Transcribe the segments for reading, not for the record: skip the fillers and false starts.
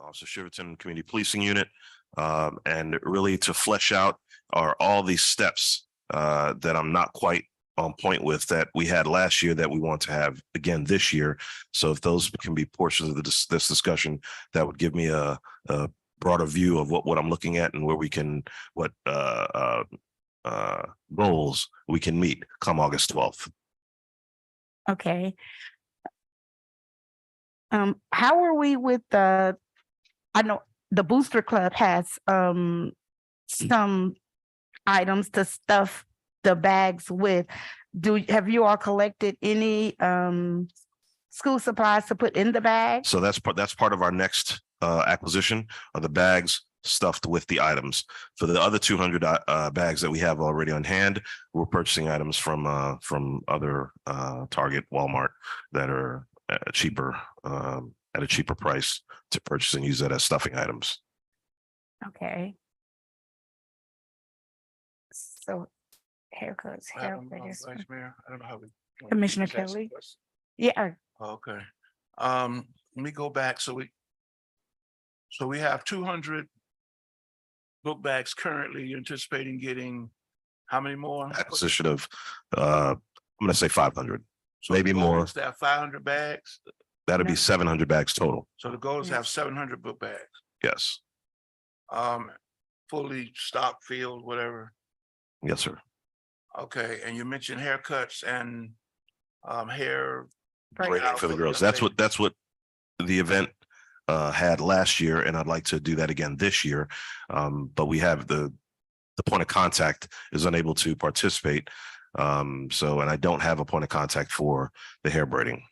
Officer Shiverton Community Policing Unit, and really to flesh out are all these steps that I'm not quite on point with that we had last year that we want to have again this year. So if those can be portions of this discussion, that would give me a broader view of what I'm looking at and where we can, what goals we can meet come August 12th. Okay. How are we with I know the Booster Club has some items to stuff the bags with. Have you all collected any school supplies to put in the bag? So that's part of our next acquisition of the bags stuffed with the items. For the other 200 bags that we have already on hand, we're purchasing items from other Target, Walmart that are cheaper at a cheaper price to purchase and use that as stuffing items. Okay. So haircuts, Vice Mayor, I don't know how we. Commissioner Kelly. Yeah. Okay. Let me go back. So we have 200 book bags currently. You're anticipating getting how many more? Acquisition of I'm going to say 500, So maybe the goal more. is to have 500 bags. That'll be 700 bags total. So the goal is to have 700 book bags. Yes. Fully stocked, filled, whatever. Yes, sir. Okay, and you mentioned haircuts and hair Braiding for the girls. That's what the event had last year, and I'd like to do that again this year. But we have the point of contact is unable to participate. And I don't have a point of contact for the hair braiding.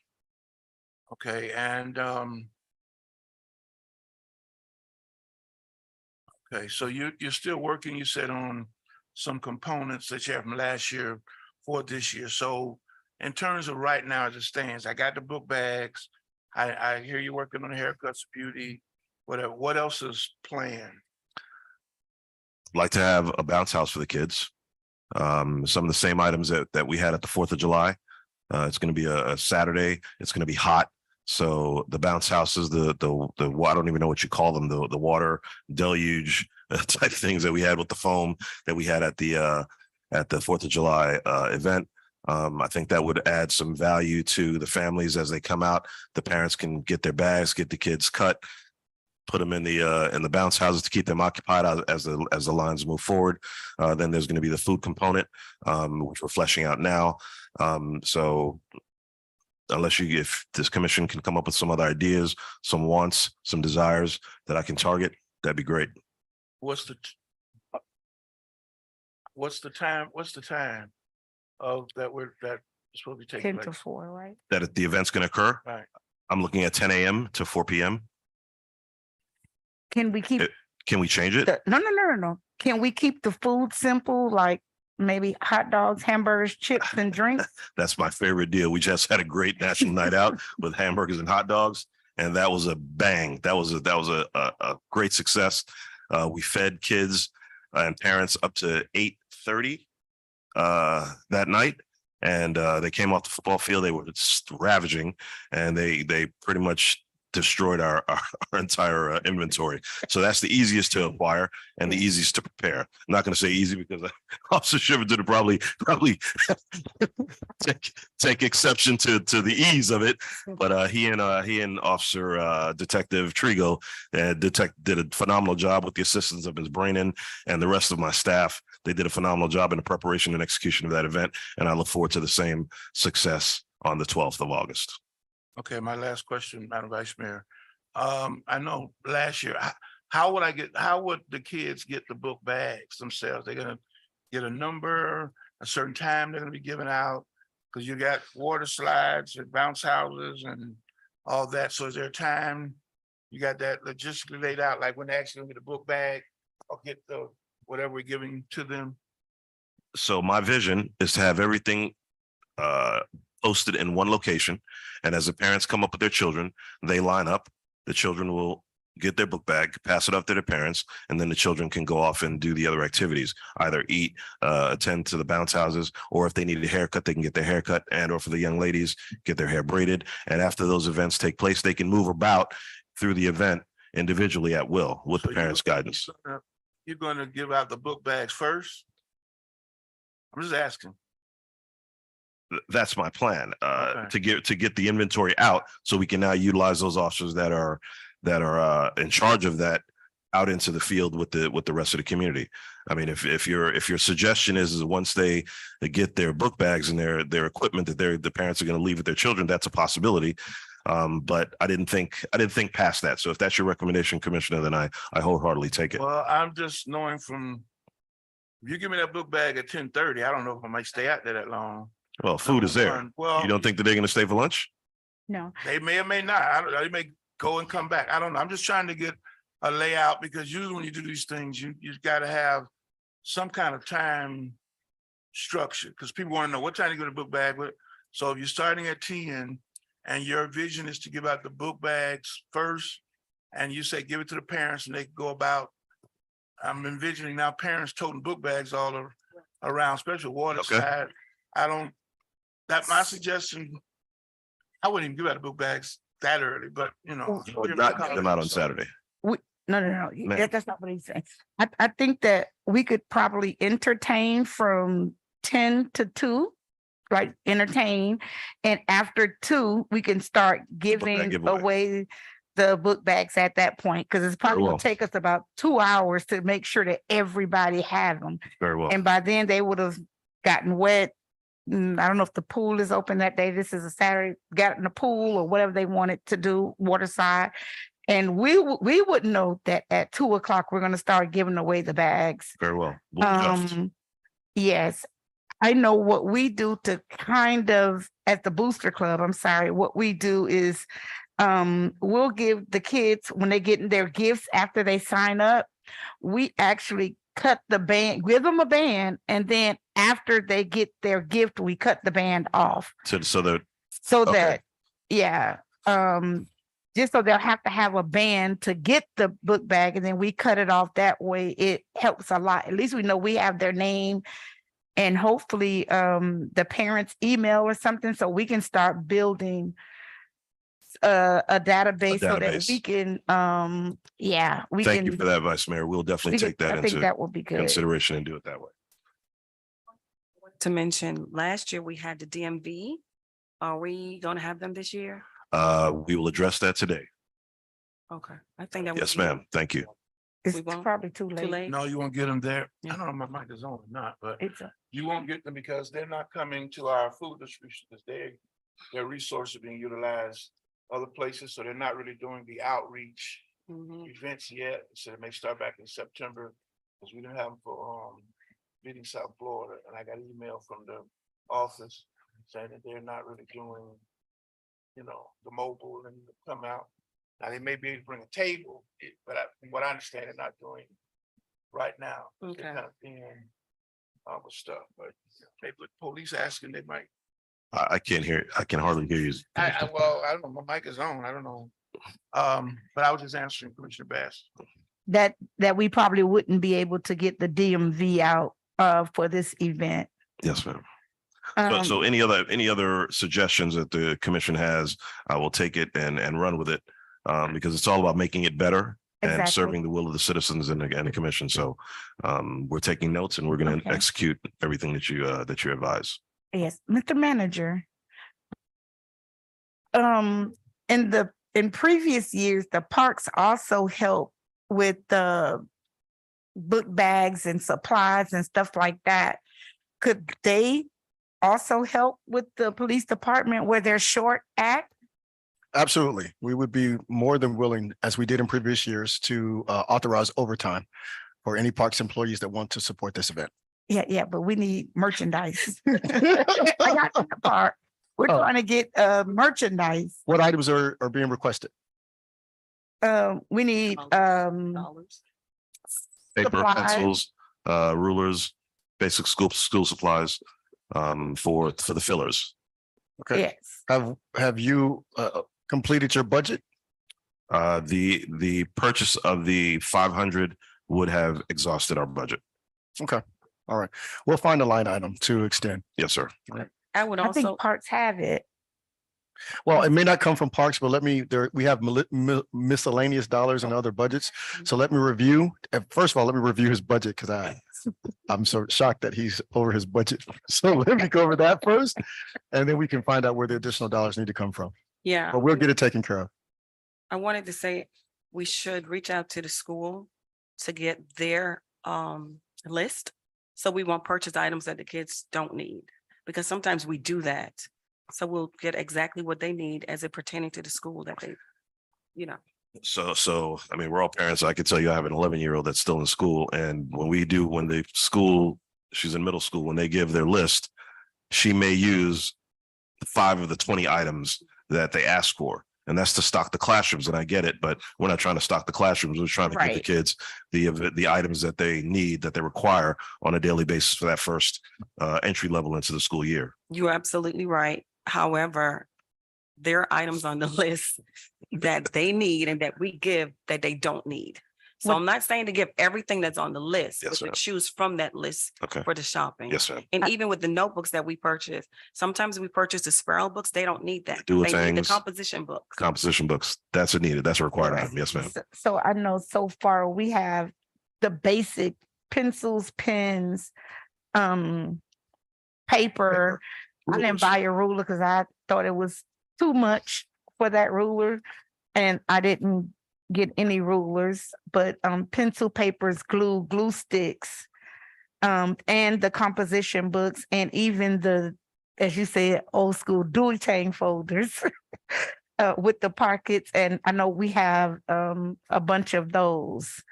Okay, and okay, so you're still working, you said, on some components that you have from last year for this year. So in terms of right now as it stands, I got the book bags. I hear you working on haircuts, beauty, whatever. What else is planned? I'd like to have a bounce house for the kids. Some of the same items that we had at the 4th of July. It's going to be a Saturday. It's going to be hot. So the bounce houses, the I don't even know what you call them, the water deluge type things that we had with the foam that we had at the 4th of July event. I think that would add some value to the families as they come out. The parents can get their bags, get the kids cut, put them in the bounce houses to keep them occupied as the lines move forward. Then there's going to be the food component, which we're fleshing out now. So if this commission can come up with some other ideas, some wants, some desires that I can target, that'd be great. What's the time? What's the time of that's supposed to be taking 10 to place? 4, right? That the event's going to occur. Right. I'm looking at 10 a.m. to 4 p.m. Can we keep Can we change it? no. Can we keep the food simple, like maybe hot dogs, hamburgers, chips, and drinks? That's my favorite deal. We just had a great national night out with hamburgers and hot dogs, and that was a bang. That was a great success. We fed kids and parents up to 8:30 that night, and they came off the football field. They were just ravaging, and they pretty much destroyed our entire inventory. So that's the easiest to acquire and the easiest to prepare. I'm not going to say easy because Officer Shiverton would probably take exception to the ease of it. But he and Officer Detective Trigo did a phenomenal job with the assistance of Ms. Brainan and the rest of my staff. They did a phenomenal job in the preparation and execution of that event, and I look forward to the same success on the 12th of August. Okay, my last question, Madam Vice Mayor. I know last year, how would the kids get the book bags themselves? They're gonna get a number, a certain time they're gonna be given out, because you got water slides and bounce houses and all that. So is there a time you got that logistically laid out, like when they actually get a book bag or get the whatever we're giving to them? So my vision is to have everything posted in one location. And as the parents come up with their children, they line up. The children will get their book bag, pass it off to their parents, and then the children can go off and do the other activities, either eat, attend to the bounce houses, or if they need a haircut, they can get their haircut, and or for the young ladies, get their hair braided. And after those events take place, they can move about through the event individually at will with So the parents' guidance. You're gonna give out the book bags first? I'm just asking. That's my plan, Okay. to get the inventory out so we can now utilize those officers that are in charge of that out into the field with the rest of the community. I mean, if your suggestion is once they get their book bags and their equipment that the parents are going to leave with their children, that's a possibility. But I didn't think past that. So if that's your recommendation, Commissioner, then I wholeheartedly take it. Well, I'm just knowing from, if you give me that book bag at 10:30, I don't know if I might stay out there that long. Well, food is there. Number one. Well, You don't think that they're going to stay for lunch? No, they may or may not. I don't know. They may go and come back. I don't know. I'm just trying to get a layout because usually when you do these things, you got to have some kind of time structure because people want to know what time to go to book bag with. So if you're starting at 10 and your vision is to give out the book bags first, and you say give it to the parents and they go about, I'm envisioning now parents toting book bags all around, especially Waterside. That's my suggestion. I wouldn't even give out the book bags that early, but you know. You would not get them out on Saturday. no. Ma'am. That's not what he's saying. I think that we could probably entertain from 10 to 2, like entertain. And after 2, we can start giving giveaway. away the book bags at that point. Cause it's probably well. gonna take us about 2 hours to make sure that everybody has them. Very well. And by then they would have gotten wet. I don't know if the pool is open that day. This is a Saturday, got in the pool or whatever they wanted to do, Waterside. And we would know that at 2:00, we're going to start giving away the bags. Very well. We'll adjust. Yes, I know what we do to kind of, at the Booster Club, I'm sorry, what we do is we'll give the kids, when they get their gifts after they sign up, we actually cut the band, give them a band, and then after they get their gift, we cut the band off. So So that, yeah, just so they'll have to have a band to get the book bag, and then we cut it off that way. It helps a lot. At least we know we have their name, and hopefully the parents' email or something, so we can start building a database so that we can thank you for that, Vice Mayor. We'll definitely take that I think into that would be good. consideration and do it that way. To mention, last year we had the DMV. Are we gonna have them this year? We will address that today. Okay, I think that. Yes, ma'am. Thank you. It's we won't- probably too Too late. late? No, you won't get them there. Yeah. I don't know if my mic is on or not, but It's you won't get them because they're not coming to our food distribution because their resources are being utilized other places. So they're not really doing the outreach Mhm. events yet. So they may start back in September because we didn't have them for Meeting South Florida. And I got an email from the office saying that they're not really doing, the mobile and come out. Now they may be able to bring a table, but from what I understand, they're not doing right now. They're Okay. kind of being with stuff, but maybe with police asking, they might. I can't hear. I can hardly hear you. Well, I don't know. My mic is on. I don't know. But I was just answering Commissioner Bass. that we probably wouldn't be able to get the DMV out for this event. Yes, ma'am. Um, So any other suggestions that the commission has, I will take it and run with it. Because it's all about making it better and Exactly. serving the will of the citizens and the commission. So we're taking notes and we're going to Okay. execute everything that you advise. Yes, Mr. Manager. In previous years, the parks also help with the book bags and supplies and stuff like that. Could they also help with the police department where they're short at? Absolutely. We would be more than willing, as we did in previous years, to authorize overtime for any parks employees that want to support this event. Yeah, but we need merchandise. I got that part. We're Oh. trying to get merchandise. What items are being requested? We need Dollars. Paper, supplies. pencils, rulers, basic school supplies for the fillers. Okay. Yes. Have you completed your budget? The purchase of the 500 would have exhausted our budget. Okay. All right. We'll find a line item to extend. Yes, sir. I would I think also, parks have it. Well, it may not come from parks, but we have miscellaneous dollars in other budgets. So let me review. First of all, let me review his budget because I'm so shocked that he's over his budget. So let me go over that first, and then we can find out where the additional dollars need to come from. Yeah. But we'll get it taken care of. I wanted to say we should reach out to the school to get their list. So we won't purchase items that the kids don't need, because sometimes we do that. So we'll get exactly what they need as it pertaining to the school that they, you know. So, I mean, we're all parents. I can tell you, I have an 11-year-old that's still in school. And when the school, she's in middle school, when they give their list, she may use 5 of the 20 items that they ask for. And that's to stock the classrooms. And I get it, but we're not trying to stock the classrooms. We're trying to give the Right. kids the items that they need, that they require on a daily basis for that first entry level into the school year. You're absolutely right. However, there are items on the list that they need and that we give that they don't need. So What- I'm not saying to give everything that's on the list, Yes, but to ma'am. choose from that list Okay. for the shopping. Yes, ma'am. And even with the notebooks that we purchase, sometimes we purchase the spiral books. They don't need that. Dual They need the tangs. composition books. Composition books, that's a needed. That's a required Right. item. Yes, ma'am. So I know so far we have the basic pencils, pens, paper. I didn't Rulers. buy a ruler because I thought it was too much for that ruler. And I didn't get any rulers, but pencil, papers, glue sticks, and the composition books, and even the, as you said, old school Dewey Tang folders with the pockets. And I know we have a bunch of those.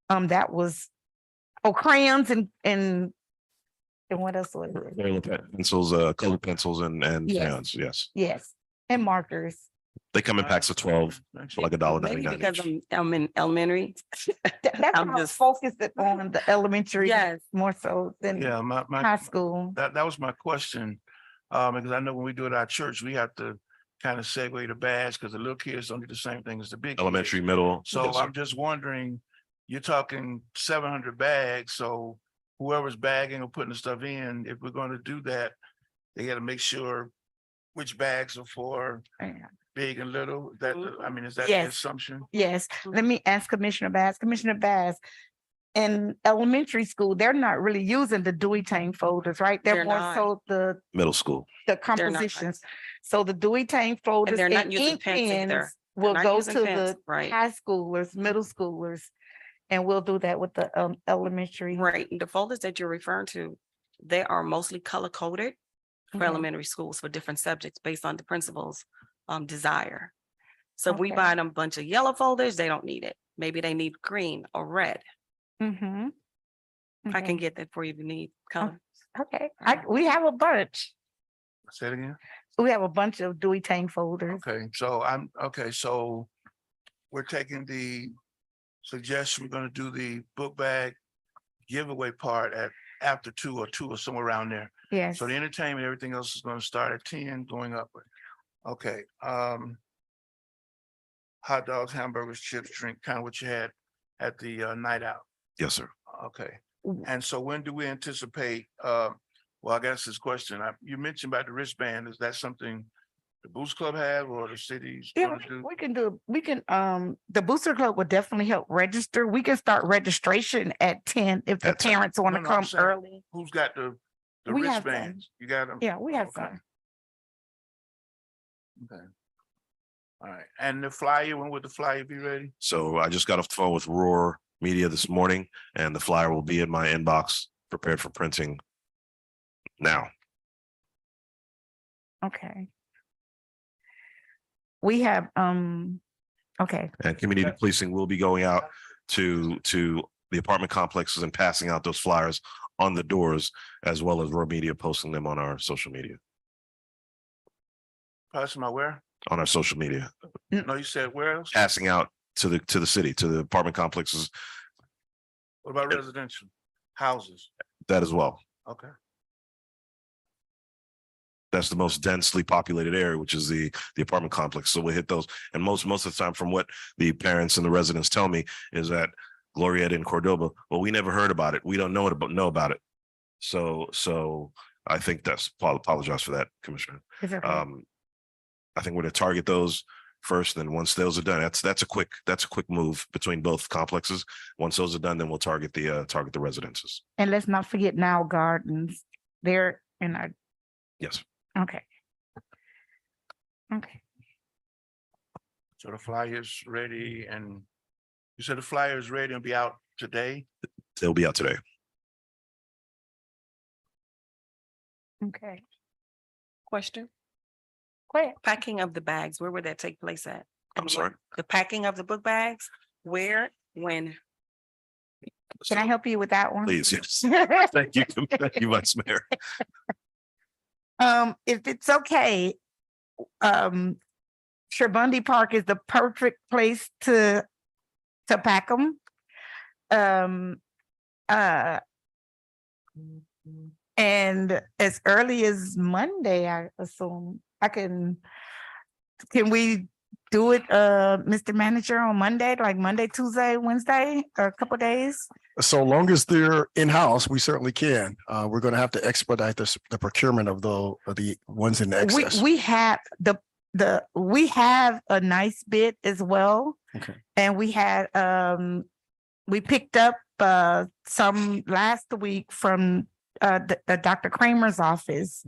That was crayons and what else was it? Pencils, colored pencils and Yes. crayons. Yes, Yes, and markers. they come in packs of 12 for like Maybe $1.99 because each. I'm in elementary. That's I'm how I just- focused it on the elementary Yes. more so than Yeah, high school. that was my question. Because I know when we do it at our church, we have to kind of segue the bags because the little kids don't do the same thing as the big kids. Elementary, middle. So yes, sir. I'm just wondering, you're talking 700 bags, so whoever's bagging or putting the stuff in, if we're going to do that, they got to make sure which bags are for Yeah. big and little. That, I mean, is that the Yes. assumption? Yes, let me ask Commissioner Bass. Commissioner Bass, in elementary school, they're not really using the Dewey Tang folders, right? They're They're more not. so the Middle school. the not. compositions. So the Dewey Tang folders they're not and using ink pens either. pens will not go using to pens, the right. high schoolers, middle schoolers, and we'll do that with the elementary. Right. The folders that you're referring to, they are mostly color coded for Okay. elementary schools for different subjects based on the principal's desire. So if we Okay. buy them a bunch of yellow folders, they don't need it. Maybe they need green or red. Mm-hmm. I can get that for you if you need color. Okay, we have a bunch. Say it again. We have a bunch of Dewey Tang folders. Okay, so we're taking the suggestion, we're gonna do the book bag giveaway part at after 2 or somewhere around there. Yes. So the entertainment, everything else is gonna start at 10 going upward. Okay, hot dogs, hamburgers, chips, drink, kind of what you had at the night out. Yes, sir. Okay, Mm. and so when do we anticipate, well, I guess this question, you mentioned about the wristband, is that something the Boost Club have or the city's Yeah, gonna do? we can, the Booster Club will definitely help register. We can start registration at 10 if the At 10. parents want to No, no, I'm come saying- early. Who's got the We have some. wristbands? You got them? Yeah, we have Okay. some. Okay. All right, and the flyer, when would the flyer be ready? So I just got off the phone with Roar Media this morning, and the flyer will be in my inbox, prepared for printing now. Okay. We have, okay, And community policing will be going out to the apartment complexes and passing out those flyers on the doors, as well as Roar Media posting them on our social media, Passing my where? on our social media, No, you said where else? passing out to the city, to the apartment complexes, What about residential houses? that as well. Okay, That's the most densely populated area, which is the apartment complex. So we'll hit those. And most of the time, from what the parents and the residents tell me, is that Glorieta and Cordoba, well, we never heard about it. We don't know about it. So I think apologize for that, Commissioner. it's okay. I think we're going to target those first. Then once those are done, that's a quick move between both complexes. Once those are done, then we'll target the residences. And let's not forget Now Gardens. They're in our, Yes. okay. Okay. So the flyer's ready, and you said the flyer is ready and be out today? They'll be out today. Okay. Question, Go ahead. packing of the bags, where would that take place at? I'm sorry. The packing of the book bags, where, when? Can I help you with that one? Please, yes. Thank you. Thank you, Vice Mayor. If it's okay, Shabundy Park is the perfect place to pack them. And as early as Monday, I assume can we do it, Mr. Manager, on Monday, like Monday, Tuesday, Wednesday, or a couple days? So long as they're in-house, we certainly can. We're going to have to expedite the procurement of the ones in excess. We have we have a nice bit as well. Okay. And we had, we picked up some last week from the Dr. Kramer's office.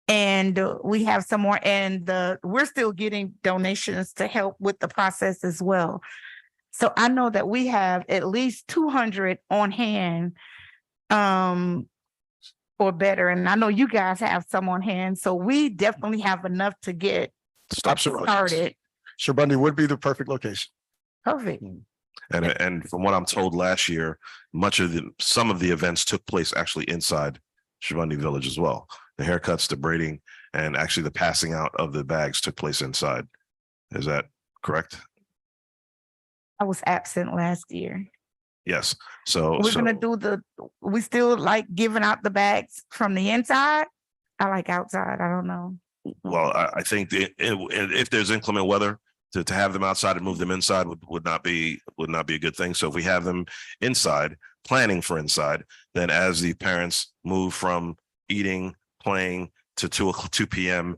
And we have some more, and we're still getting donations to help with the process as well. So I know that we have at least 200 on hand, or better. And I know you guys have some on hand, so we definitely have enough to get started. Shabundy would be the perfect location. Perfect. And from what I'm told last year, some of the events took place actually inside Shabundy Village as well. The haircuts, the braiding, and actually the passing out of the bags took place inside. Is that correct? I was absent last year. Yes. So We're gonna do we still like giving out the bags from the inside. I like outside. I don't know. well, I think if there's inclement weather, to have them outside and move them inside would not be a good thing. So if we have them inside, planning for inside, then as the parents move from eating, playing to 2 p.m.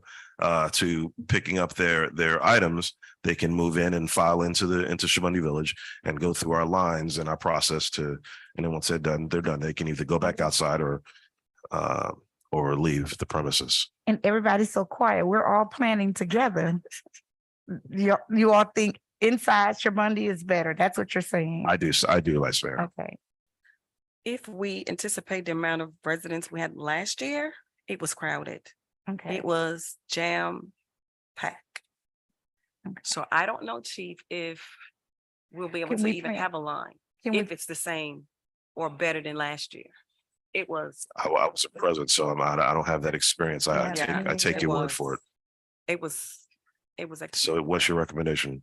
To picking up their items, they can move in and file into Shabundy Village and go through our lines and our process and then once they're done, They can either go back outside or leave the premises. And everybody's so quiet. We're all planning together. You all think inside Shabundy is better. That's what you're saying. I do, Vice Mayor. Okay. If we anticipate the amount of residents we had last year, it was crowded. Okay. It was jam packed. Okay. So I don't know, Chief, if we'll be able Can to we even plan- have a line, Can we, if it's the same or better than last year. It was, I was present, so I don't have that experience. I Yeah, take it your word was. for it. it was. So what's your recommendation?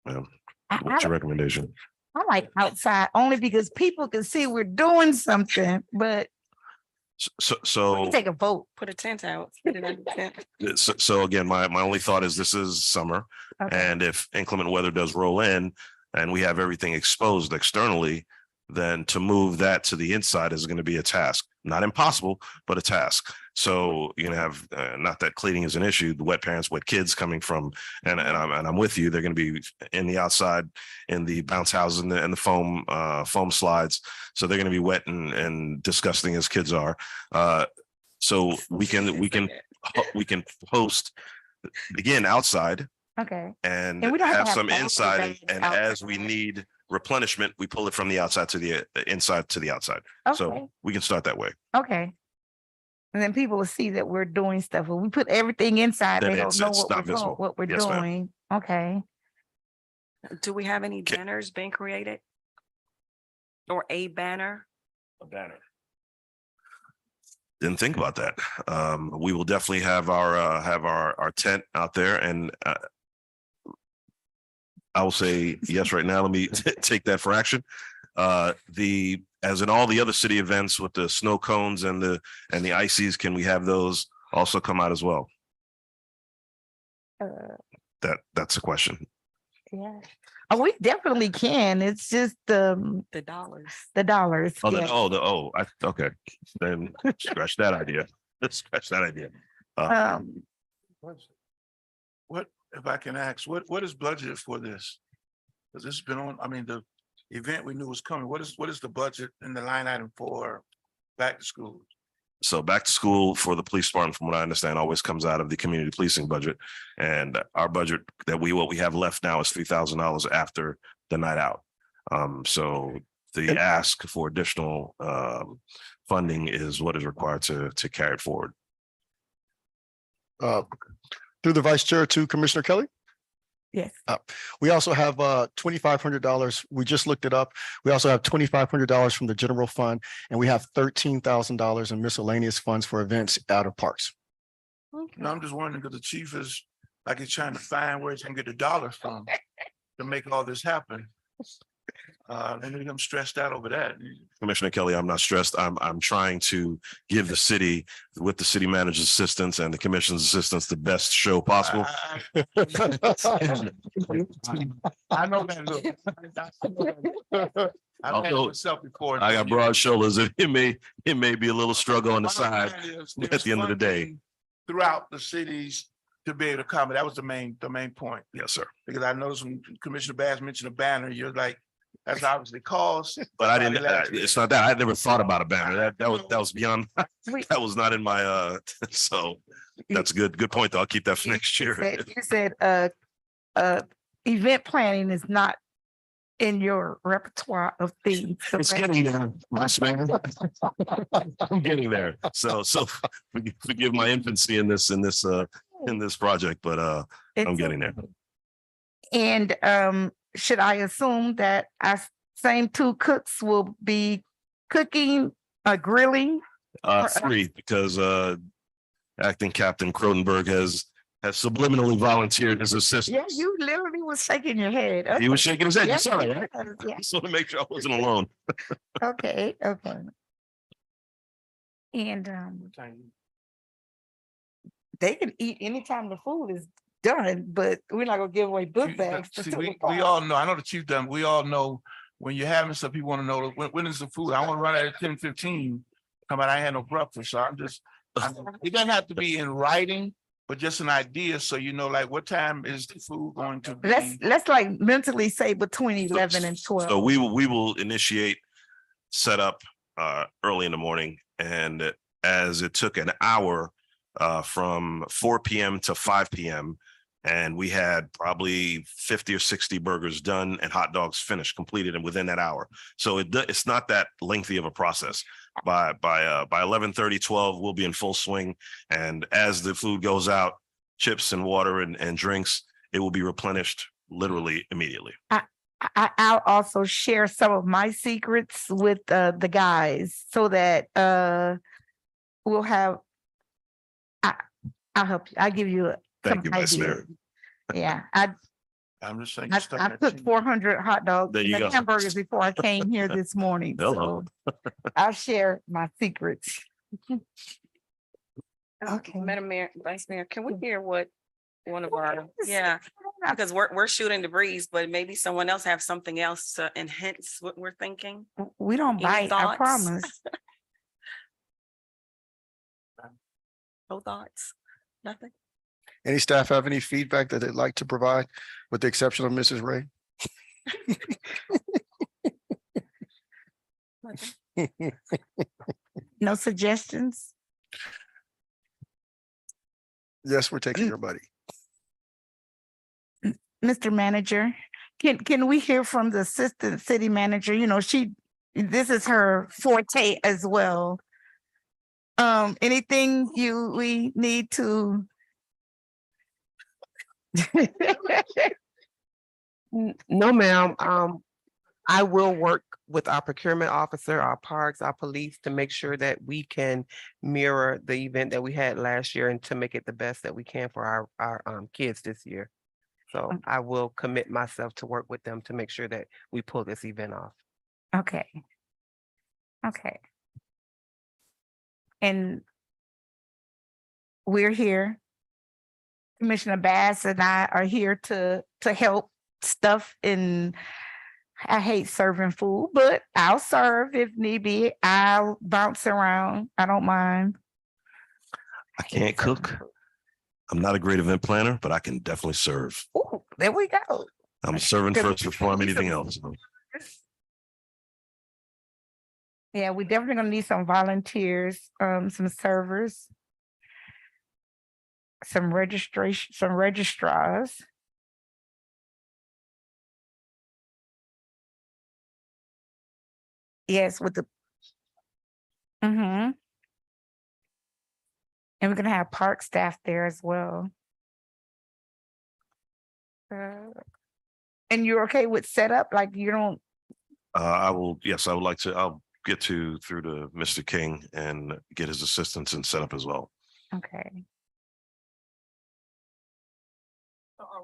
Ma'am? I, What's your I, recommendation? I like outside only because people can see we're doing something, but we So can take a vote. Put a tent out. Put it under the tent. so again, my only thought is this is summer, Okay. and if inclement weather does roll in and we have everything exposed externally, then to move that to the inside is going to be a task. Not impossible, but a task. So you're gonna have not that cleaning is an issue. The wet parents, wet kids coming from, and I'm with you. They're going to be in the outside, in the bounce houses and the foam slides. So they're going to be wet and disgusting as kids are. So we can post again outside Okay. and And we don't have to have have some all the inside, bags and outside. as we need replenishment, we pull it from the outside to the inside to the outside. Okay. So we can start that way. Okay. And then people will see that we're doing stuff. When we put everything inside, Then they don't it's- know it's what not we're doing, visible. what we're Yes, ma'am. doing. Okay. Do we have any Okay. banners being created? Or a banner? A banner. Didn't think about that. We will definitely have our tent out there, and I will say yes right now. Let me take that for action. As in all the other city events with the snow cones and the ices, can we have those also come out as well? That's a question. Yeah. Oh, we definitely can. It's just The dollars. the dollars. Oh, Yeah. okay. Then scratch that idea. Let's scratch that idea. Um, What, if I can ask, what is budgeted for this? Because this has been on, I mean, the event we knew was coming. What is the budget and the line item for back to school? So back to school for the police department, from what I understand, always comes out of the community policing budget. And our budget what we have left now is $3,000 after the night out. So the ask for additional funding is what is required to carry it forward. Through the vice chair to Commissioner Kelly. Yes. We also have $2,500. We just looked it up. We also have $2,500 from the general fund, and we have $13,000 in miscellaneous funds for events out of parks. No, I'm just wondering because the chief is like he's trying to find where he can get the dollars from to make all this happen. And I'm stressed out over that. Commissioner Kelly, I'm not stressed. I'm trying to give the city, with the city manager's assistance and the commission's assistance, the best show possible. I know that. Look. I've had it myself before. I got broad shoulders. It may be a little struggle on the side at the end of the day. Throughout the cities to be able to come. That was the main point. Yes, sir. Because I noticed when Commissioner Bass mentioned a banner, you're like, that's obviously cost. But I didn't, it's not that. I never thought about a banner. That was beyond, that was not in my, so that's a good point though. I'll keep that for next year. You said, event planning is not in your repertoire of things. It's getting there, yes, man. I'm getting there. So forgive my infancy in this project, but I'm getting there. And should I assume that our same two cooks will be cooking, grilling? 3, because acting Captain Crotenberg has subliminally volunteered his assistance. Yeah, you literally was shaking your head. He was shaking his head. Yeah, You saw that, right? yeah. Just want to make sure I wasn't alone. Okay. And they can eat anytime the food is done, but we're not gonna give away book bags. See, we all know, I know the chief done, we all know when you're having stuff, people want to know when is the food? I want to run at 10:15. Come out, I ain't had no breakfast, so it doesn't have to be in writing, but just an idea, so you know, like what time is the food going to be? Let's like mentally say between 11 and 12. So we will initiate setup early in the morning, and as it took an hour from 4 p.m. to 5 p.m. and we had probably 50 or 60 burgers done and hot dogs finished, completed, and within that hour. So it's not that lengthy of a process. By 11:30, 12, we'll be in full swing. And as the food goes out, chips and water and drinks, it will be replenished literally immediately. I'll also share some of my secrets with the guys so that we'll have. I'll help you. I'll give you Thank some you, Vice Mayor. ideas. Yeah, I'm just saying. I cooked 400 hot dogs There you and go. hamburgers before I came here this morning. Hello. So I'll share my secrets. Okay. Madam Mayor, Vice Mayor, can we hear what one of our, because we're shooting the breeze, but maybe someone else have something else to enhance what we're thinking? We don't Any bite, I thoughts? promise. No thoughts? Nothing? Any staff have any feedback that they'd like to provide, with the exception of Mrs. Ray? No suggestions? Yes, we're taking your buddy. Mr. Manager, can we hear from the assistant city manager? You know, this is her forte as well. Anything we need to? No, ma'am. I will work with our procurement officer, our parks, our police to make sure that we can mirror the event that we had last year and to make it the best that we can for our kids this year. So I will commit myself to work with them to make sure that we pull this event off. Okay. And we're here. Commissioner Bass and I are here to help stuff, and I hate serving food, but I'll serve if need be. I'll bounce around. I don't mind. I can't cook, I'm not a great event planner, but I can definitely serve. Oh, there we go. I'm serving Good. first before I'm anything else. Yeah, we definitely gonna need some volunteers, some servers, some registration, some registrars. Yes, with the. Mm-hmm. And we're gonna have park staff there as well. And you're okay with setup? Like you don't, I will, yes, I would like to, I'll get through to Mr. King and get his assistance and set up as well, okay.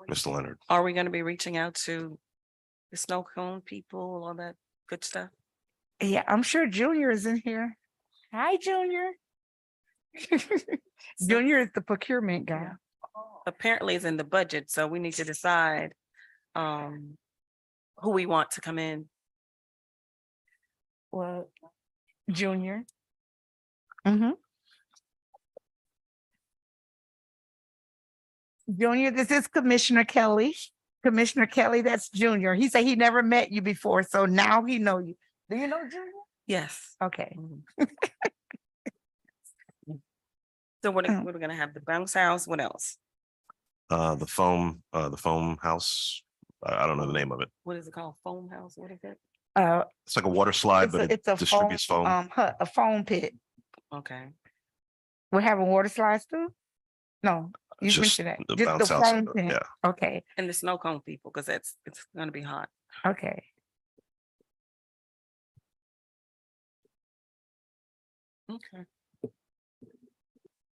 Mr. Leonard. Are we gonna be reaching out to the snow cone people, all that good stuff? Yeah, I'm sure Junior is in here. Hi, Junior. Junior is the procurement guy. Apparently it's in the budget, so we need to decide who we want to come in. Well, Junior. Mm-hmm. Junior, this is Commissioner Kelly. Commissioner Kelly, that's Junior. He said he never met you before, so now he know you. Do you know Junior? Yes. Okay. So what are we gonna have? The bounce house? What else? The foam house. I don't know the name of it. What is it called? Foam house? What is it? It's like a water slide, but it It's a distributes foam. a foam pit. Okay. We're having water slides too? No, you It's just mentioned that. the Just the bounce house, foam pit. yeah. Okay, And the snow cone people, because it's gonna be hot. okay. Okay.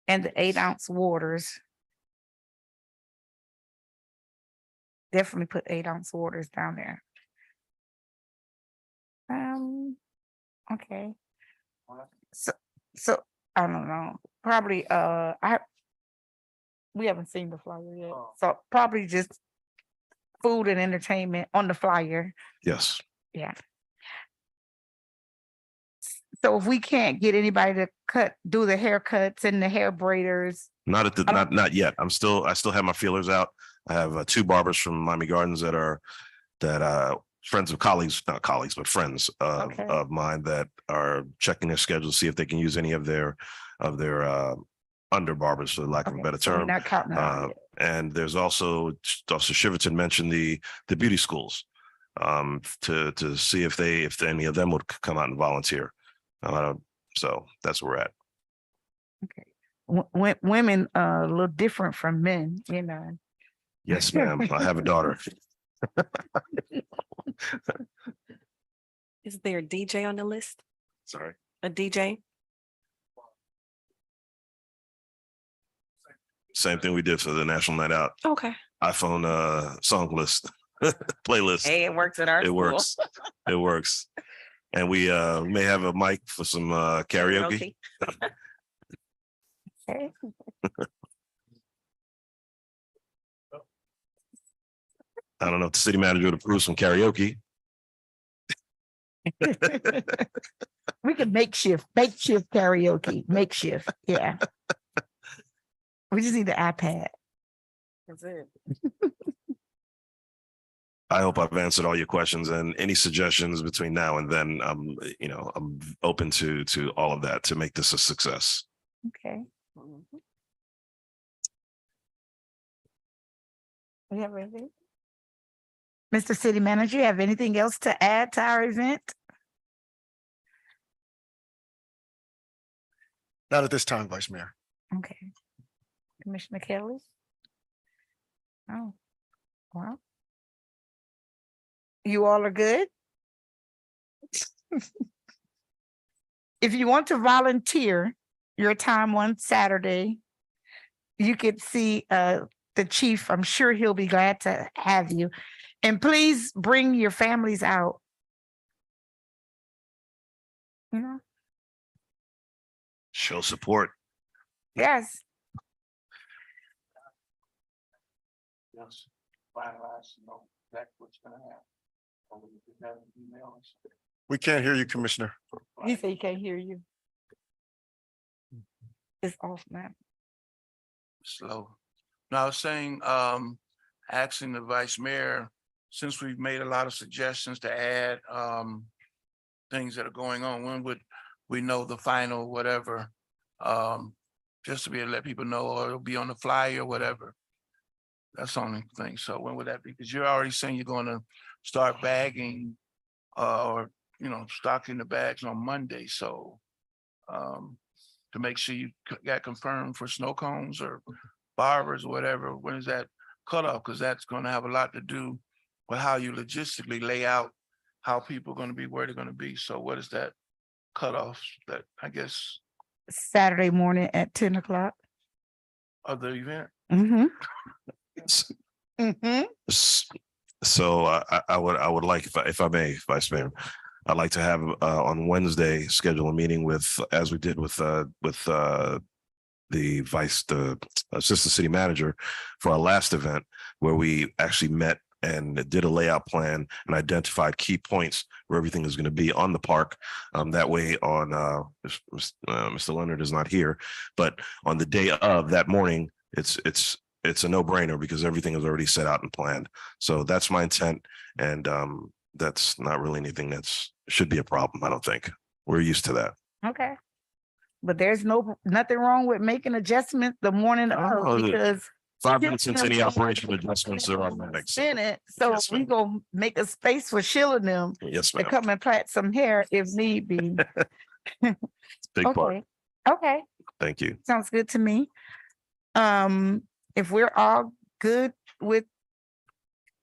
And the 8-ounce waters. Definitely put 8-ounce waters down there. Okay. So I don't know, probably, we haven't seen the flyer yet, so probably just food and entertainment on the flyer, Yes. yeah. So if we can't get anybody to do the haircuts and the hair braiders, Not at the, not yet. I still have my feelers out. I have 2 barbers from Miami Gardens that are friends of colleagues, not colleagues, but friends Okay. of mine that are checking their schedule, see if they can use any of their under barbers, for lack of a okay, better so we're term. not counting that out yet. And there's also Shiverton mentioned the beauty schools to see if any of them would come out and volunteer. So that's where we're at. Okay. Women are a little different from men, you know. Yes, ma'am. I have a daughter. Is there a DJ on the list? Sorry. A DJ? Same thing we did for the National Night Out Okay. iPhone song list playlist. Hey, it works at our It school. works. It works. And we may have a mic for some karaoke. Okay. I don't know if the city manager would approve some karaoke. We can makeshift karaoke, makeshift, yeah. We just need the iPad. That's it. I hope I've answered all your questions, and any suggestions between now and then. I'm open to all of that to make this a success. Okay. Mhm. We have anything? Mr. City Manager, you have anything else to add to our event? Not at this time, Vice Mayor. Okay. Commissioner Kelly? Oh, well. You all are good? If you want to volunteer your time on Saturday, you could see the chief. I'm sure he'll be glad to have you. And please bring your families out. You know? Show support. Yes. Yes. Finalize, exactly what's gonna happen. Or we can have an email. We can't hear you, Commissioner. He said he can't hear you. It's off now. Slow. Now, I was saying, asking the vice mayor, since we've made a lot of suggestions to add, things that are going on, when would we know the final whatever? Just to be able to let people know, or it'll be on the flyer or whatever. That's the only thing. So when would that be? Because you're already saying you're gonna start bagging, or, stocking the bags on Monday, so. To make sure you got confirmed for snow cones or barbers or whatever, when is that cutoff? Because that's gonna have a lot to do with how you logistically lay out how people are gonna be, where they're gonna be. So what is that cutoff that, I guess, Saturday morning at 10 o'clock. of the event? Mm-hmm. S- Mm-hmm. So I would like, if I may, Vice Mayor, I'd like to have on Wednesday, schedule a meeting with, as we did with the assistant city manager for our last event, where we actually met and did a layout plan and identified key points where everything is going to be on the park. That way on, Mr. Leonard is not here, but on the day of that morning, it's a no-brainer because everything is already set out and planned. So that's my intent. And that's not really anything should be a problem, I don't think. We're used to that. Okay. But there's nothing wrong with making adjustments the morning Oh, of, because 5 minutes into any operational adjustments, there are no next. Senate, so Yes, we ma'am. gonna make a space for Sheila and them Yes, to ma'am. come and plait some hair if need be. Big part. Okay, okay, Thank you. sounds good to me. If we're all good with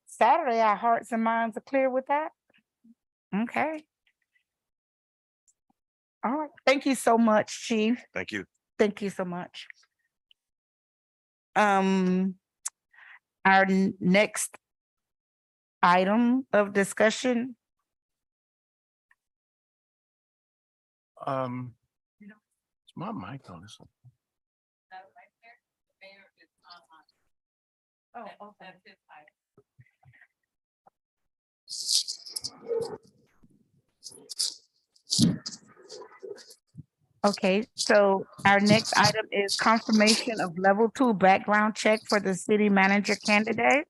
Saturday, our hearts and minds are clear with that. Okay. All right, thank you so much, Chief. Thank you. Thank you so much. Our next item of discussion, Is my mic on this one? okay, so our next item is confirmation of level 2 background check for the city manager candidate.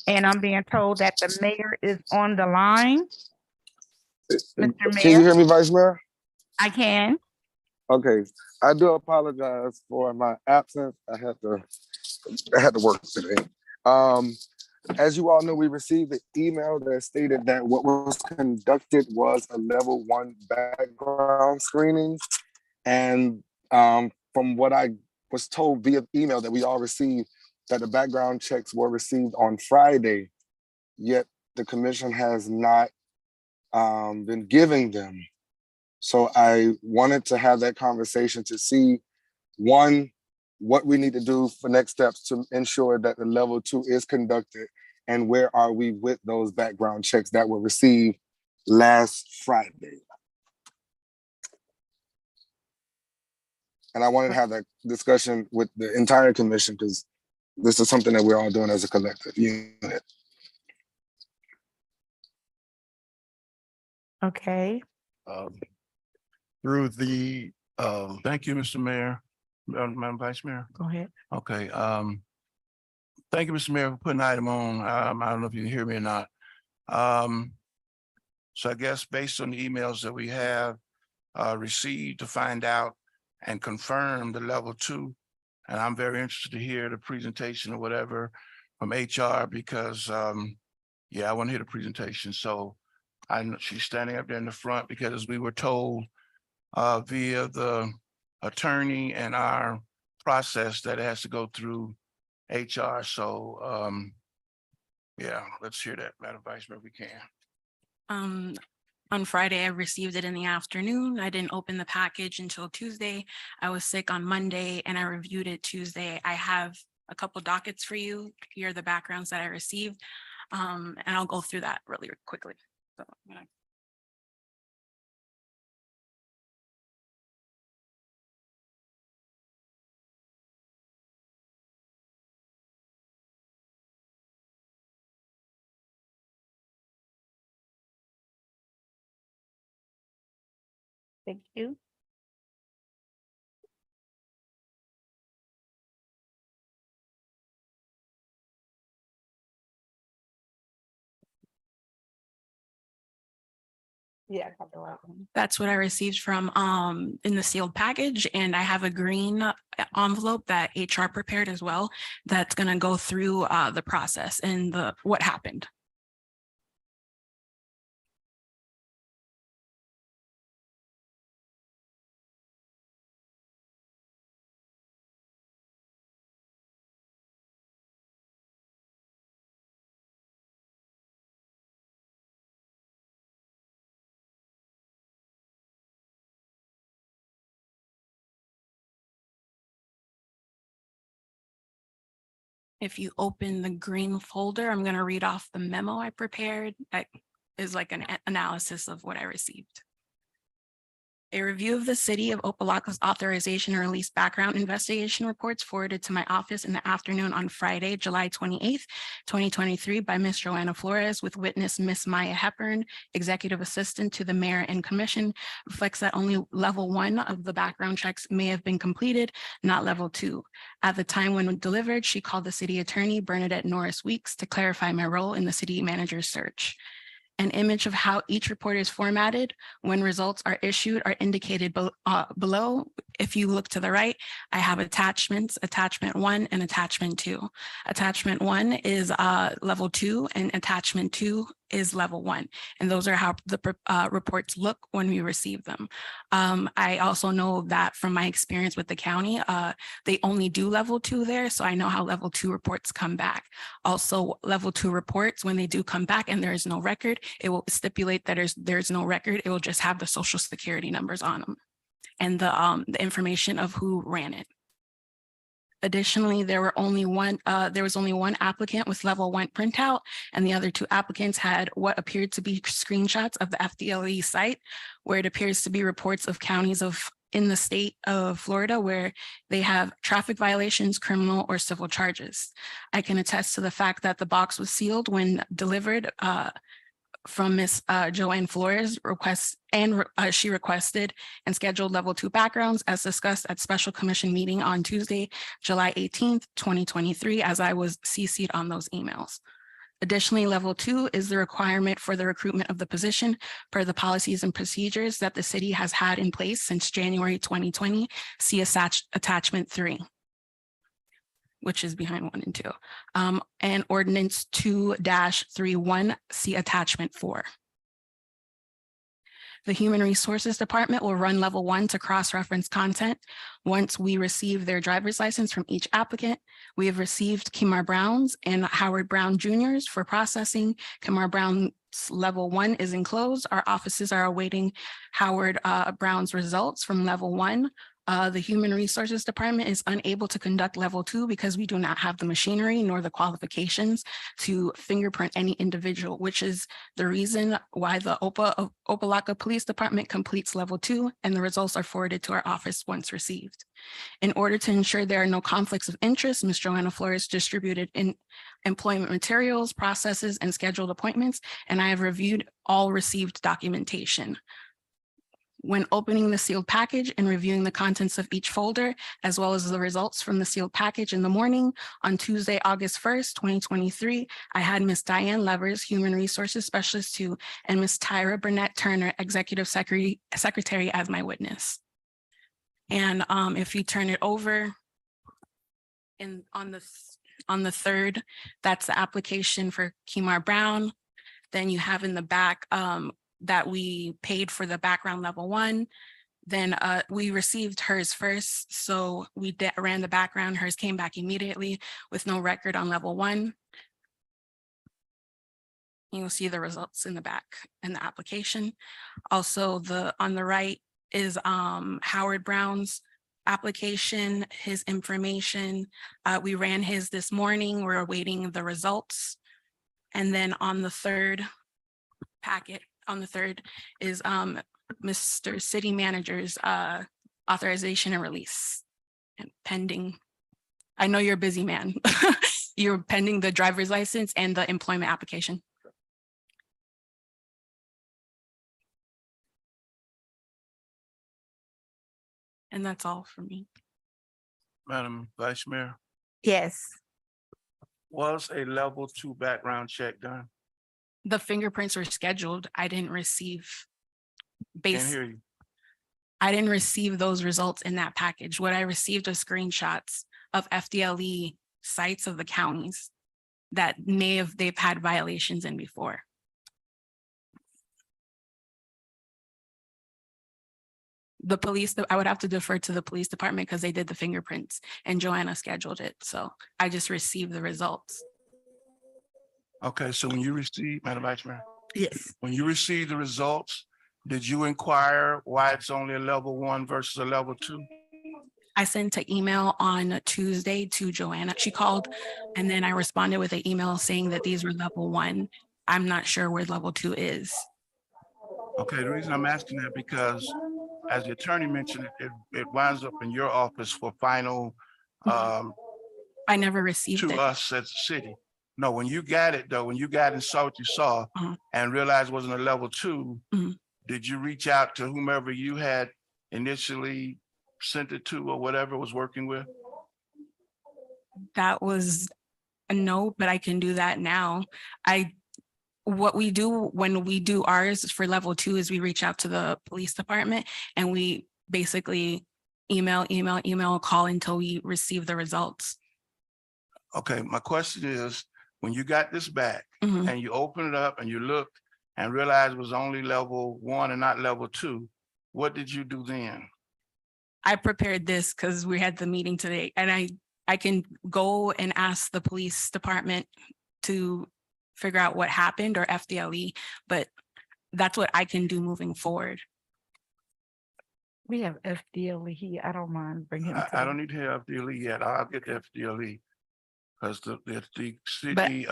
And I'm being told that the mayor is on the line. Mr. Can you Mayor, hear me, Vice Mayor? I can. Okay, I do apologize for my absence. I had to work today. As you all know, we received an email that stated that what was conducted was a level 1 background screening. And from what I was told via email that we all received, that the background checks were received on Friday, yet the commission has not been giving them. So I wanted to have that conversation to see, one, what we need to do for next steps to ensure that the level 2 is conducted, and where are we with those background checks that were received last Friday. And I wanted to have that discussion with the entire commission because this is something that we're all doing as a collective unit. Okay, Through the, Thank you, Mr. Mayor, Madam Vice Mayor. go ahead. Okay, thank you, Mr. Mayor, for putting the item on. I don't know if you can hear me or not. So I guess based on the emails that we have received to find out and confirm the level 2, and I'm very interested to hear the presentation or whatever from HR because yeah, I want to hear the presentation. So I know she's standing up there in the front because we were told via the attorney and our process that it has to go through HR. So yeah, let's hear that, Madam Vice Mayor, if we can. On Friday, I received it in the afternoon. I didn't open the package until Tuesday. I was sick on Monday and I reviewed it Tuesday. I have a couple dockets for you. Here are the backgrounds that I received. And I'll go through that really quickly. So I'm gonna Thank you. Yeah. That's what I received from in the sealed package, and I have a green envelope that HR prepared as well. That's gonna go through the process and what happened. If you open the green folder, I'm gonna read off the memo I prepared. That is like an analysis of what I received. A review of the city of Opa-locka's authorization and release background investigation reports forwarded to my office in the afternoon on Friday, July 28th, 2023 by Ms. Joanna Flores with witness Ms. Maya Hepburn, executive assistant to the mayor and commission, reflects that only level 1 of the background checks may have been completed, not level 2. At the time when delivered, she called the city attorney Bernadette Norris Weeks to clarify my role in the city manager's search. An image of how each report is formatted when results are issued are indicated below. If you look to the right, I have attachments, attachment 1 and attachment 2. Attachment 1 is level 2 and attachment 2 is level 1. And those are how the reports look when we receive them. I also know that from my experience with the county, they only do level 2 there. So I know how level 2 reports come back. Also, level 2 reports, when they do come back and there is no record, it will stipulate that there's no record. It will just have the social security numbers on them and the information of who ran it. Additionally, there was only one applicant with level 1 printout, and the other 2 applicants had what appeared to be screenshots of the FDLE site, where it appears to be reports of counties in the state of Florida where they have traffic violations, criminal or civil charges. I can attest to the fact that the box was sealed when delivered from Ms. Joanne Flores she requested and scheduled level 2 backgrounds as discussed at special commission meeting on Tuesday, July 18th, 2023, as I was CC'd on those emails. Additionally, level 2 is the requirement for the recruitment of the position per the policies and procedures that the city has had in place since January 2020. See attachment 3. Which is behind 1 and 2, and ordinance 2-31, see attachment 4. The Human Resources Department will run level 1 to cross-reference content. Once we receive their driver's license from each applicant, we have received Kimar Brown's and Howard Brown Jr.'s for processing. Kimar Brown's level 1 is enclosed. Our offices are awaiting Howard Brown's results from level 1. The Human Resources Department is unable to conduct level 2 because we do not have the machinery nor the qualifications to fingerprint any individual, which is the reason why the Opa-locka Police Department completes level 2 and the results are forwarded to our office once received. In order to ensure there are no conflicts of interest, Ms. Joanna Flores distributed employment materials, processes, and scheduled appointments, and I have reviewed all received documentation. When opening the sealed package and reviewing the contents of each folder, as well as the results from the sealed package in the morning on Tuesday, August 1st, 2023, I had Ms. Diane Levers, Human Resources Specialist 2, and Ms. Tyra Burnett Turner, Executive Secretary as my witness. And if you turn it over on the 3rd, that's the application for Kimar Brown. Then you have in the back that we paid for the background level 1. Then we received hers first. So we ran the background. Hers came back immediately with no record on level 1. You'll see the results in the back and the application. Also, on the right is Howard Brown's application, his information. We ran his this morning. We're awaiting the results. And then on the 3rd packet, on the 3rd is Mr. City Manager's authorization and release and pending. I know you're a busy man. You're pending the driver's license and the employment application. And that's all for me. Madam Vice Mayor, Yes. was a level 2 background check done? The fingerprints were scheduled. I didn't receive Can't Base, hear you. I didn't receive those results in that package. What I received was screenshots of FDLE sites of the counties that they've had violations in before. The police, I would have to defer to the police department because they did the fingerprints and Joanna scheduled it. So I just received the results. Okay, so when you receive, Madam Vice Mayor, Yes. when you receive the results, did you inquire why it's only a level 1 versus a level 2? I sent an email on Tuesday to Joanna. She called and then I responded with an email saying that these were level 1. I'm not sure where level 2 is. Okay, the reason I'm asking that because as the attorney mentioned, it winds up in your office for final I never received to it. us as a city. No, when you got it though, when you got and saw what you saw Uh-huh. and realized it wasn't a level 2, Mhm. did you reach out to whomever you had initially sent it to or whatever was working with? That was a no, but I can do that now. What we do when we do ours for level 2 is we reach out to the police department and we basically email, call until we receive the results. Okay, my question is, when you got this back Mhm. and you open it up and you looked and realized it was only level 1 and not level 2, what did you do then? I prepared this because we had the meeting today and I can go and ask the police department to figure out what happened or FDLE, but that's what I can do moving forward. We have FDLE here. I don't mind bringing him. I don't need to have FDLE yet. I'll get the FDLE. Because the But- city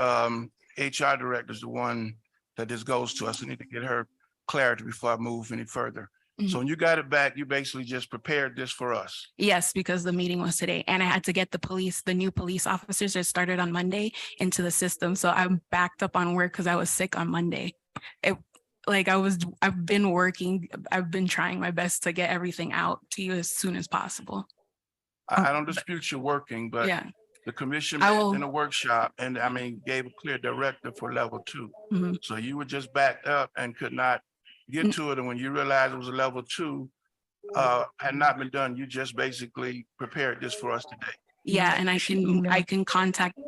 HR director is the one that this goes to. I need to get her clarity before I move any further. So when you got it back, you basically just prepared this for us. Yes, because the meeting was today and I had to get the new police officers that started on Monday into the system. So I'm backed up on work because I was sick on Monday. I've been working, I've been trying my best to get everything out to you as soon as possible. I don't dispute your working, but Yeah. the commission I met will- in a workshop and gave a clear directive for level 2. Mhm. So you were just backed up and could not get to it. And when you realized it was a level 2, had not been done, you just basically prepared this for us today. Yeah, and I emailed. can contact,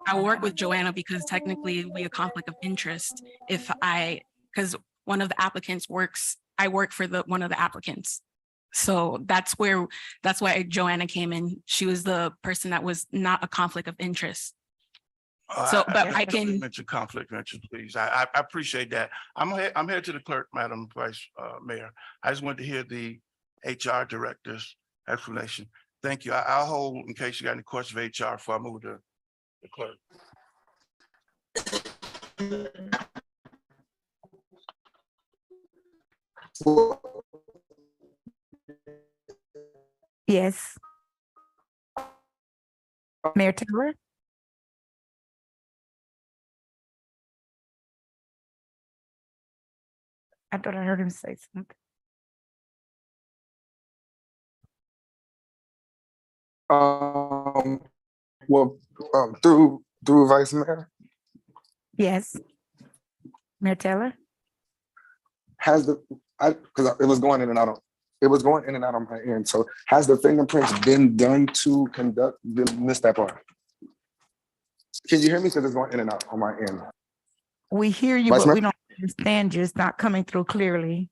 I work with Joanna because technically we have conflict of interest because one of the applicants I work for one of the applicants. So that's why Joanna came in. She was the person that was not a conflict of interest. So, but I can- Mention conflict of interest, please. I appreciate that. I'm headed to the clerk, Madam Vice Mayor. I just wanted to hear the HR director's explanation. Thank you. I'll hold in case you got any questions of HR before I move to the clerk. Yes. Mayor Taylor? I thought I heard him say something. Well, through Vice Mayor, Yes. Mayor Taylor? because it was going in and out of, it was going in and out on my end. So has the fingerprints been done to conduct, missed that part? Can you hear me? Because it's going in and out on my end. We hear you, Vice but Mayor? we don't understand you. It's not coming through clearly.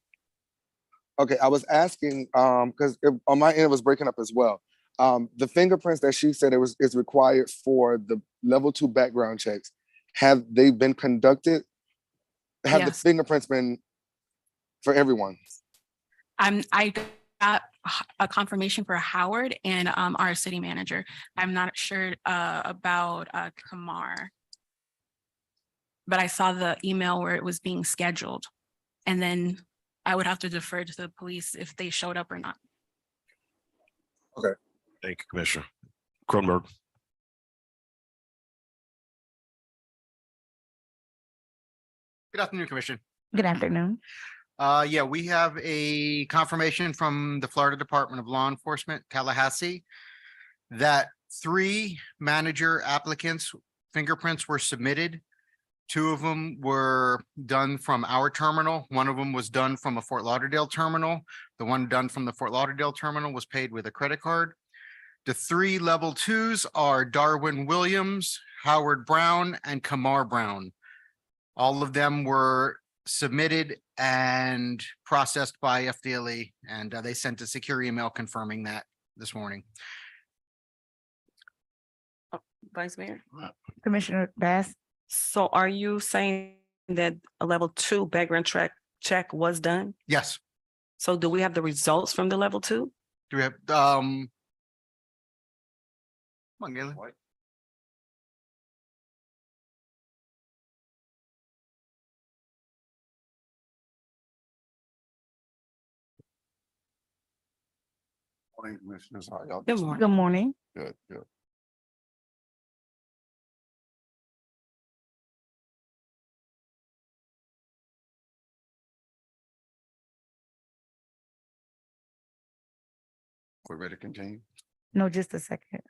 Okay, I was asking, because on my end it was breaking up as well. The fingerprints that she said is required for the level 2 background checks. Have they been conducted? Have the Yes. fingerprints been for everyone? I got a confirmation for Howard and our city manager. I'm not sure about Kamar. But I saw the email where it was being scheduled. And then I would have to defer to the police if they showed up or not. Thank you, Commissioner. Kronberg. Good afternoon, Commission. Good afternoon. Yeah, we have a confirmation from the Florida Department of Law Enforcement, Tallahassee, that 3 manager applicants' fingerprints were submitted. Two of them were done from our terminal. One of them was done from a Fort Lauderdale terminal. The one done from the Fort Lauderdale terminal was paid with a credit card. The three level twos are Darwin Williams, Howard Brown, and Kamar Brown. All of them were submitted and processed by FDLE, and they sent a secure email confirming that this morning. Vice Mayor. Commissioner Bass? So are you saying that a level 2 background check was done? Yes. So do we have the results from the level 2? Do we have, come on, Galen. Morning, Commissioners. How y'all? Good morning. Good morning. Good, good. We're ready to continue. No, just a second.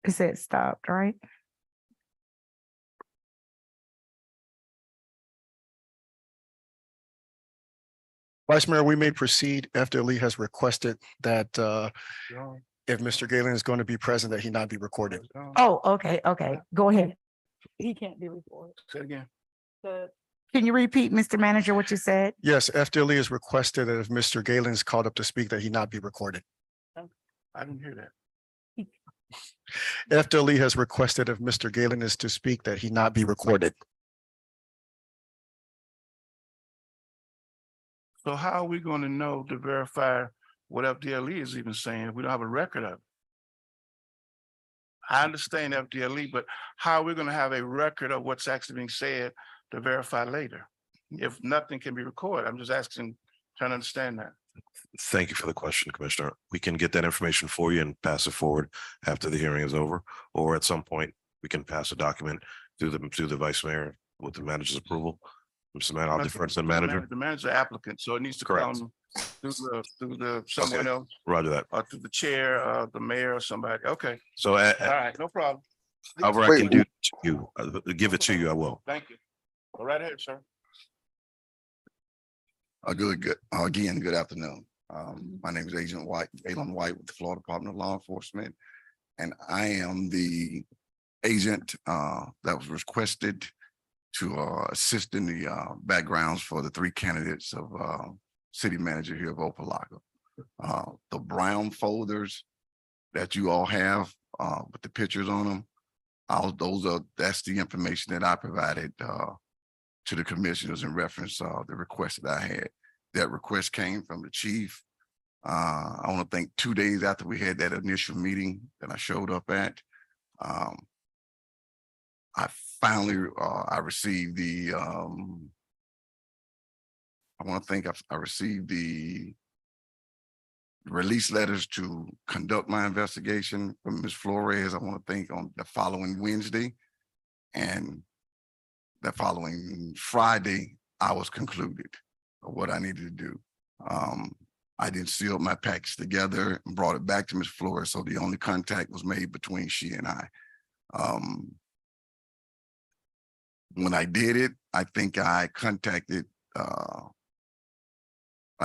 It said stopped, right? Vice Mayor, we may proceed. FDLE has requested that if Mr. Galen is going to be present, that he not be recorded. Oh, okay, okay. Go ahead. He can't be recorded. Say it again. Can you repeat, Mr. Manager, what you said? Yes, FDLE has requested that if Mr. Galen is called up to speak, that he not be recorded. I didn't hear that. FDLE has requested if Mr. Galen is to speak, that he not be recorded. So how are we going to know to verify what FDLE is even saying if we don't have a record of it? I understand FDLE, but how are we going to have a record of what's actually being said to verify later? If nothing can be recorded, I'm just asking, trying to understand that. Thank you for the question, Commissioner. We can get that information for you and pass it forward after the hearing is over, or at some point, we can pass a document through the vice mayor with the manager's approval. Mr. Man, I'll defer to the manager. The manager applicant, so it needs to Correct. come through the someone else, Roger that. or through the chair, the mayor or somebody. Okay, So all right, no problem. however I Wait, can do to you, give it to you, I will. Thank you. Go right ahead, sir. Good. Again, good afternoon. My name is Agent White, Galen White with the Florida Department of Law Enforcement. And I am the agent that was requested to assist in the backgrounds for the three candidates of city manager here of Opa-locka. The brown folders that you all have with the pictures on them, that's the information that I provided to the commissioners in reference the request that I had. That request came from the chief. I want to think 2 days after we had that initial meeting that I showed up at. I finally I received the I received the release letters to conduct my investigation from Ms. Flores. I want to think on the following Wednesday, and that following Friday, I was concluded of what I needed to do. I then sealed my package together and brought it back to Ms. Flores. So the only contact was made between she and I. When I did it, I think I contacted, I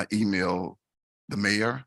emailed the mayor.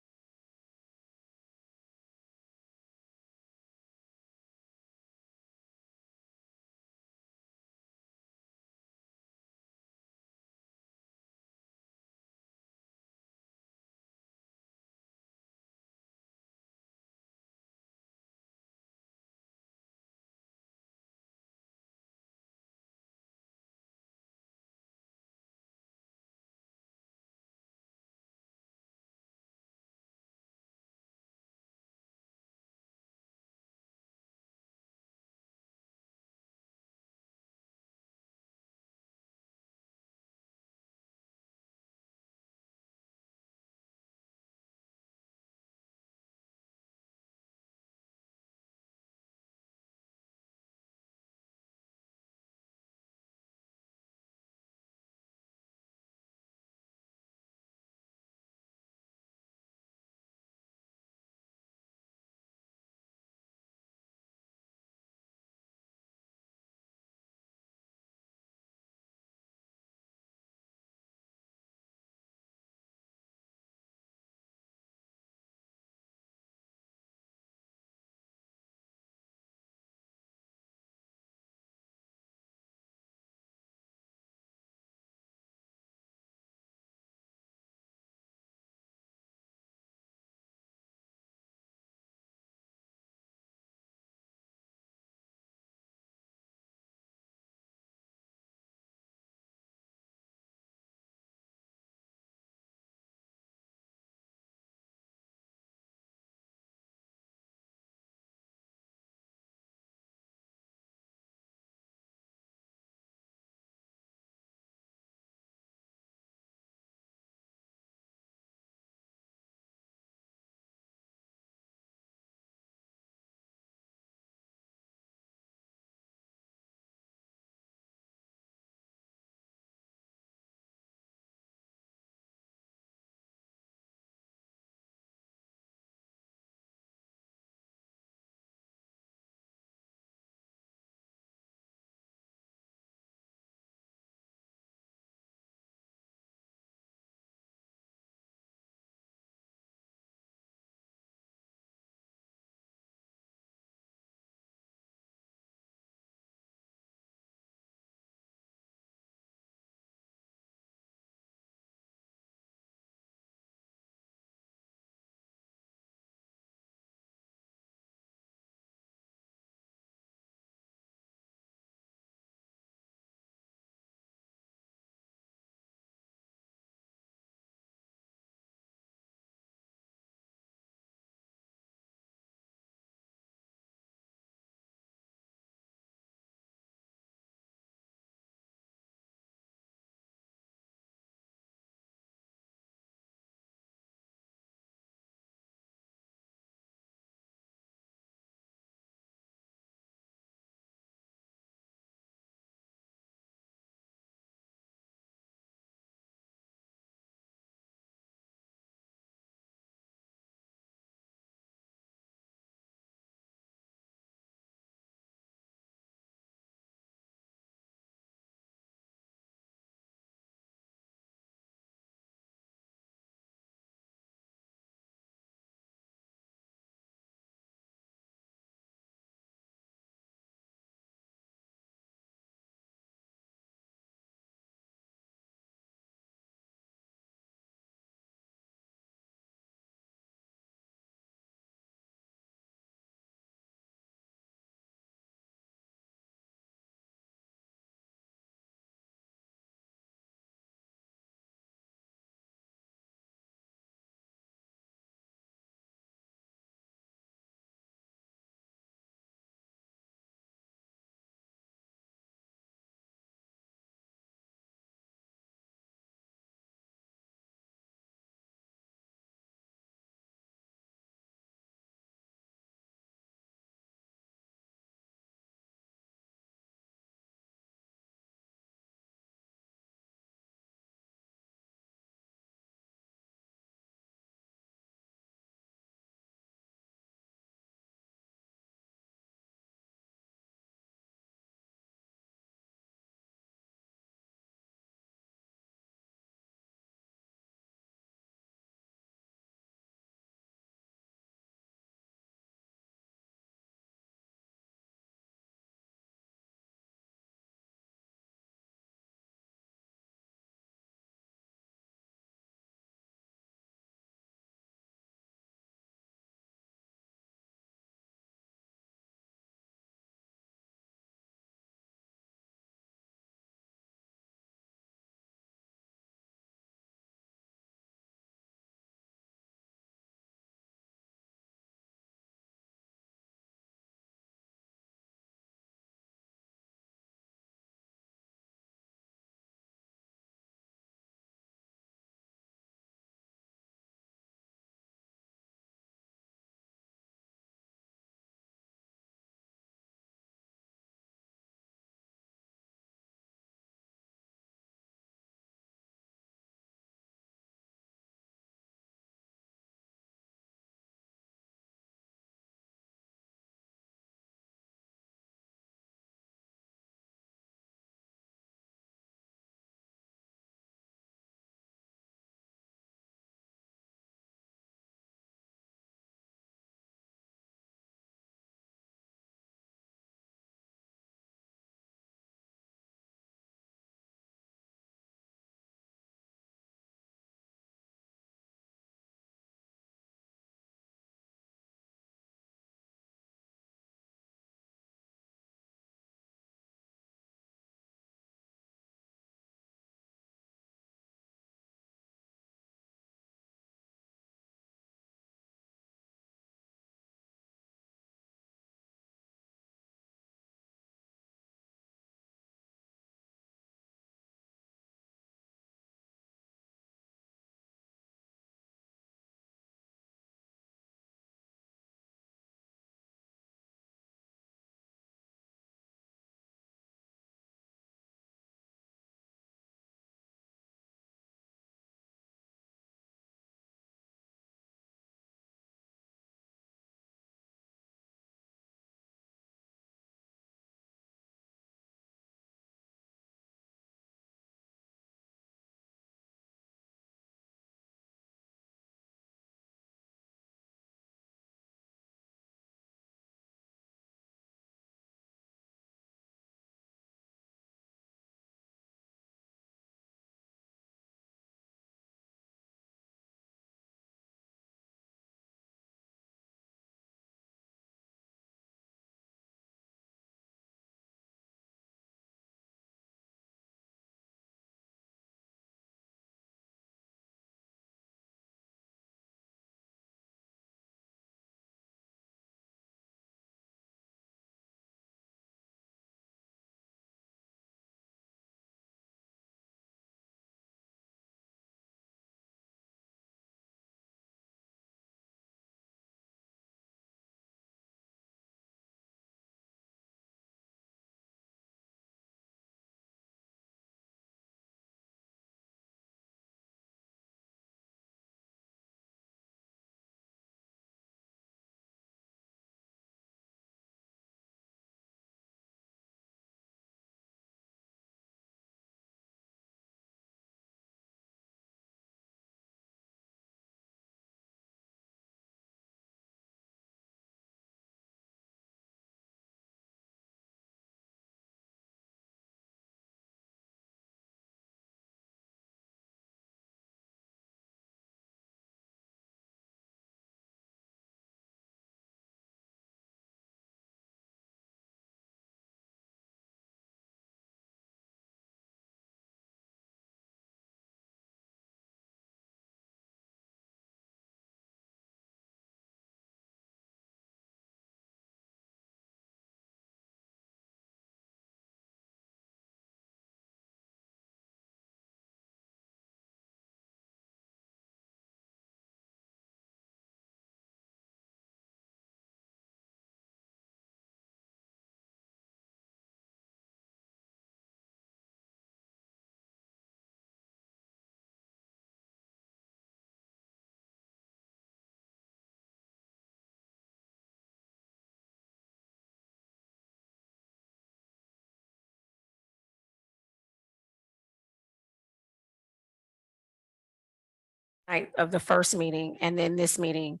night of the first meeting and then this meeting.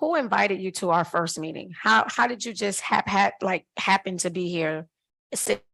Who invited you to our first meeting? How did you just happen to be here? Sit